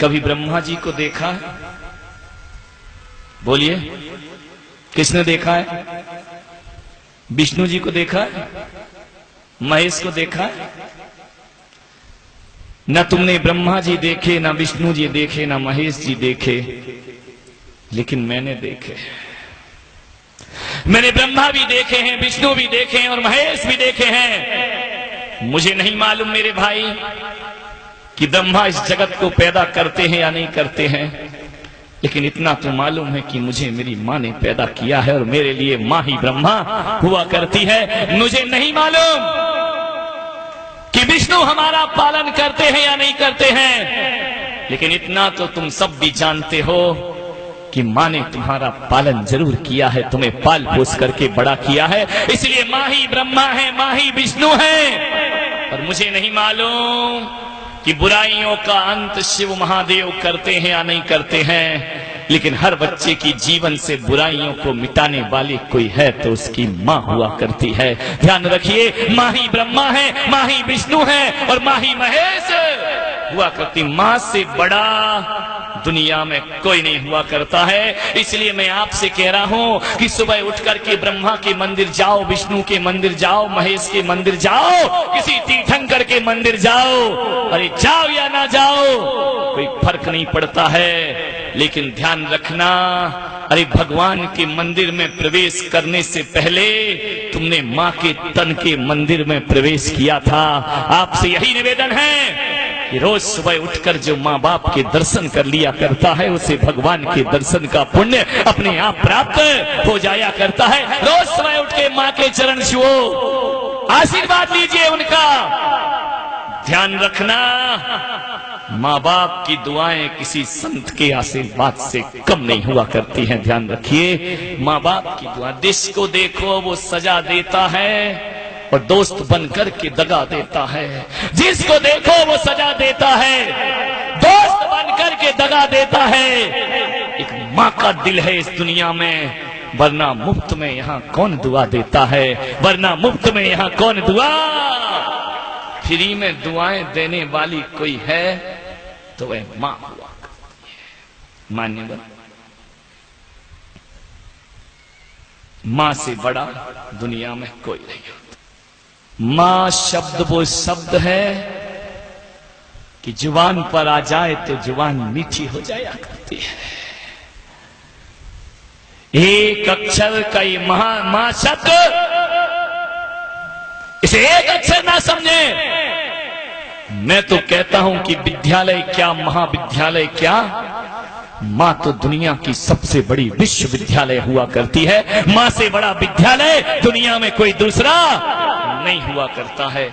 कभी ब्रह्मा जी को देखा है? बोलिए, किसने देखा है? विष्णु जी को देखा है? महेश को देखा है? न तुमने ब्रह्मा जी देखे, न विष्णु जी देखे, न महेश जी देखे, लेकिन मैंने देखे। मैंने ब्रह्मा भी देखे हैं, विष्णु भी देखे हैं और महेश भी देखे हैं। मुझे नहीं मालूम मेरे भाई कि ब्रह्मा इस जगत को पैदा करते हैं या नहीं करते हैं, लेकिन इतना तो मालूम है कि मुझे मेरी माँ ने पैदा किया है और मेरे लिए माँ ही ब्रह्मा हुआ करती है। मुझे नहीं मालूम कि विष्णु हमारा पालन करते हैं या नहीं करते हैं, लेकिन इतना तो तुम सब भी जानते हो कि माँ ने तुम्हारा पालन जरूर किया है, तुम्हें पाल पोस करके बड़ा किया है, इसलिए माँ ही ब्रह्मा है, माँ ही विष्णु है। और मुझे नहीं मालूम कि बुराइयों का अंत शिव महादेव करते हैं या नहीं करते हैं, लेकिन हर बच्चे की जीवन से बुराइयों को मिटाने वाली कोई है तो उसकी माँ हुआ करती है। ध्यान रखिए, माँ ही ब्रह्मा है, माँ ही विष्णु है और माँ ही महेश हुआ करती। माँ से बड़ा दुनिया में कोई नहीं हुआ करता है। इसलिए मैं आपसे कह रहा हूं कि सुबह उठ करके ब्रह्मा के मंदिर जाओ, विष्णु के मंदिर जाओ, महेश के मंदिर जाओ, किसी तीर्थंकर के मंदिर जाओ, अरे जाओ या ना जाओ कोई फर्क नहीं पड़ता है, लेकिन ध्यान रखना, अरे भगवान के मंदिर में प्रवेश करने से पहले तुमने माँ के तन के मंदिर में प्रवेश किया था। आपसे यही निवेदन है कि रोज सुबह उठकर जो माँ बाप के दर्शन कर लिया करता है उसे भगवान के दर्शन का पुण्य अपने आप प्राप्त हो जाया करता है। रोज सुबह उठ के माँ के चरण छुओ, आशीर्वाद लीजिए उनका। ध्यान रखना, माँ बाप की दुआएं किसी संत के आशीर्वाद से कम नहीं हुआ करती हैं। ध्यान रखिए, माँ बाप की दुआ, जिसको देखो वो सजा देता है और दोस्त बनकर के दगा देता है। जिसको देखो वो सजा देता है, दोस्त बनकर के दगा देता है। एक माँ का दिल है इस दुनिया में, वरना मुफ्त में यहाँ कौन दुआ देता है, वरना मुफ्त में यहाँ कौन दुआ, फ्री में दुआएं देने वाली कोई है तो वह माँ हुआ करती है। मान्यवर, माँ से बड़ा दुनिया में कोई नहीं होता। माँ शब्द वो शब्द है कि जुबान पर आ जाए तो जुबान मीठी हो जाया करती है। एक अक्षर का ये माँ शब्द, इसे एक अक्षर ना समझे। मैं तो कहता हूं कि विद्यालय क्या, महाविद्यालय क्या, माँ तो दुनिया की सबसे बड़ी विश्वविद्यालय हुआ करती है। माँ से बड़ा विद्यालय दुनिया में कोई दूसरा नहीं हुआ करता है।